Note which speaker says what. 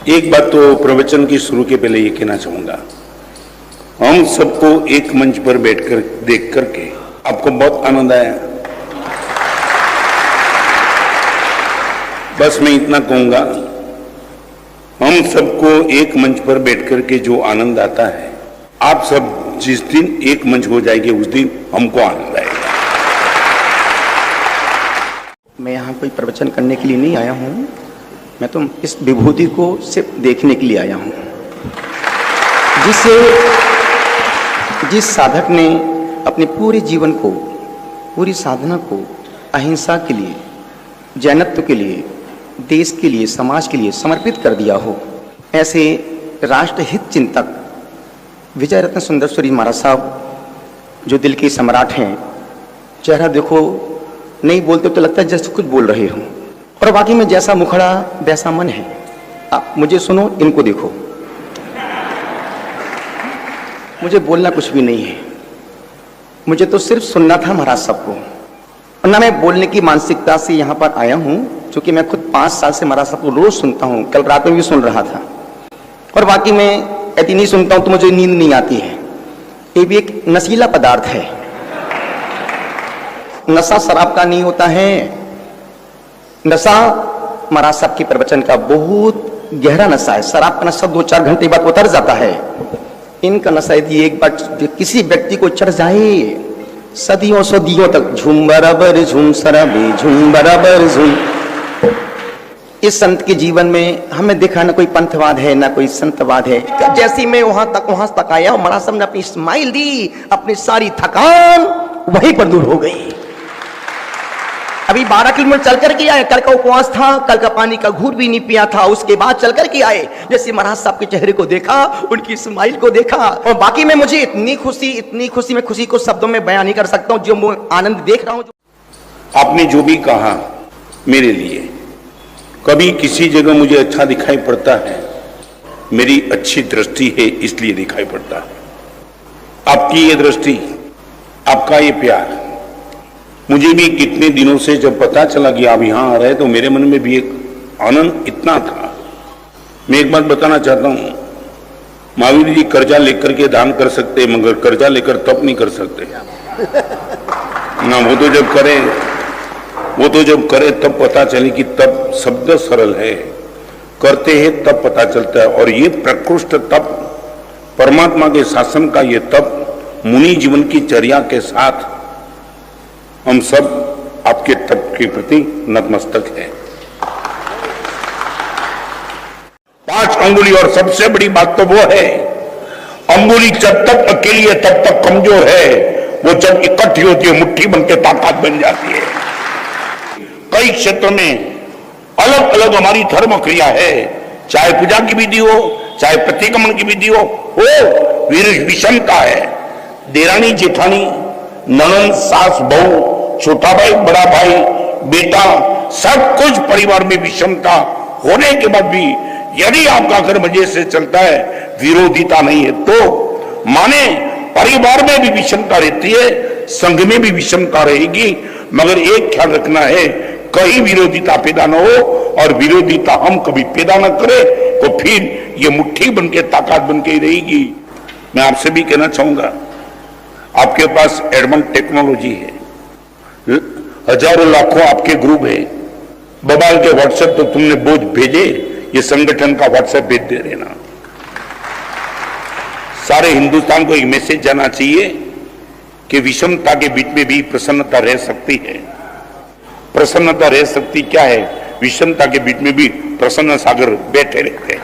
Speaker 1: एक बात तो प्रवचन की शुरू के पहले ये कहना चाहूंगा, हम सबको एक मंच पर बैठकर देख करके आपको बहुत आनंद आया। बस मैं इतना कहूंगा, हम सबको एक मंच पर बैठकर के जो आनंद आता है, आप सब जिस दिन एक मंच हो जाएंगे उस दिन हमको आनंद आएगा।
Speaker 2: मैं यहाँ कोई प्रवचन करने के लिए नहीं आया हूँ, मैं तो इस विभूति को सिर्फ देखने के लिए आया हूँ, जिस साधक ने अपने पूरे जीवन को, पूरी साधना को अहिंसा के लिए, जैनत्व के लिए, देश के लिए, समाज के लिए समर्पित कर दिया हो, ऐसे राष्ट्रहित चिंतक विजय रत्न सुंदरश्वरी महाराज साहब जो दिल के सम्राट हैं, चेहरा देखो, नहीं बोलते तो लगता है जैसे कुछ बोल रहे हो, और वाकई में जैसा मुखड़ा वैसा मन है। आप मुझे सुनो, इनको देखो, मुझे बोलना कुछ भी नहीं है, मुझे तो सिर्फ सुनना था महाराज साहब को, और ना मैं बोलने की मानसिकता से यहाँ पर आया हूँ, क्योंकि मैं खुद 5 साल से महाराज साहब को रोज सुनता हूँ, कल रात में भी सुन रहा था, और वाकई में यदि नहीं सुनता हूँ तो मुझे नींद नहीं आती है। ये भी एक नशीला पदार्थ है। नशा शराब का नहीं होता है, नशा महाराज साहब के प्रवचन का बहुत गहरा नशा है। शराब का नशा 2-4 घंटे बाद उतर जाता है, इनका नशा यदि एक बार किसी व्यक्ति को चढ़ जाए, सदियों सदियों तक झूम बराबर झूम शराबे झूम बराबर झूम। इस संत के जीवन में हमें देखा ना कोई पंथवाद है ना कोई संतवाद है। जैसे मैं वहां तक आया, महाराज साहब ने अपनी स्माइल दी, अपनी सारी थकान वहीं पर दूर हो गई। अभी 12 किलोमीटर चल करके आए, कल का उपवास था, कल का पानी का घूंट भी नहीं पिया था, उसके बाद चल करके आए। जैसे महाराज साहब के चेहरे को देखा, उनकी स्माइल को देखा, और बाकी में मुझे इतनी खुशी, मैं खुशी को शब्दों में बयान नहीं कर सकता हूँ, जो मैं आनंद देख रहा हूँ।
Speaker 1: आपने जो भी कहा मेरे लिए, कभी किसी जगह मुझे अच्छा दिखाई पड़ता है, मेरी अच्छी दृष्टि है इसलिए दिखाई पड़ता है। आपकी ये दृष्टि, आपका ये प्यार, मुझे भी कितने दिनों से जब पता चला कि आप यहां आ रहे तो मेरे मन में भी एक आनंद इतना था। मैं एक बात बताना चाहता हूं, महावीर जी कर्जा लेकर के दान कर सकते, मगर कर्जा लेकर तप नहीं कर सकते ना। वो तो जब करे तब पता चले कि तप शब्द सरल है, करते हैं तब पता चलता है। और ये प्रकृष्ट तप, परमात्मा के शासन का ये तप, मुनि जीवन की चर्या के साथ हम सब आपके तप के प्रति नतमस्तक हैं। 5 अंगुली, और सबसे बड़ी बात तो वो है, अंगुली जब तक अकेली है तब तक कमजोर है, वो जब इकट्ठी होती है मुट्ठी बनकर ताकत बन जाती है। कई क्षेत्र में अलग अलग हमारी धर्म क्रिया है, चाहे पूजा की विधि हो, चाहे प्रतिक्रमण की विधि हो, विषमता है। देरानी जेठानी, ननंद, सास बहू, छोटा भाई, बड़ा भाई, बेटा, सब कुछ परिवार में विषमता होने के बाद भी यदि आपका घर मजे से चलता है, विरोधिता नहीं है, तो माने परिवार में भी विषमता रहती है, संघ में भी विषमता रहेगी, मगर एक ख्याल रखना है, कहीं विरोधिता पैदा न हो, और विरोधिता हम कभी पैदा न करें तो फिर ये मुट्ठी बनके ताकत बनके ही रहेगी। मैं आपसे भी कहना चाहूंगा, आपके पास एडवांस टेक्नोलॉजी है, हजारों लाखों आपके ग्रुप है, बबाल के व्हाट्सएप तो तुमने बोझ भेजे, ये संगठन का व्हाट्सएप भेज दे देना। सारे हिंदुस्तान को एक मैसेज जाना चाहिए कि विषमता के बीच में भी प्रसन्नता रह सकती है। प्रसन्नता रह सकती क्या है, विषमता के बीच में भी प्रसन्न सागर बैठे रहते हैं।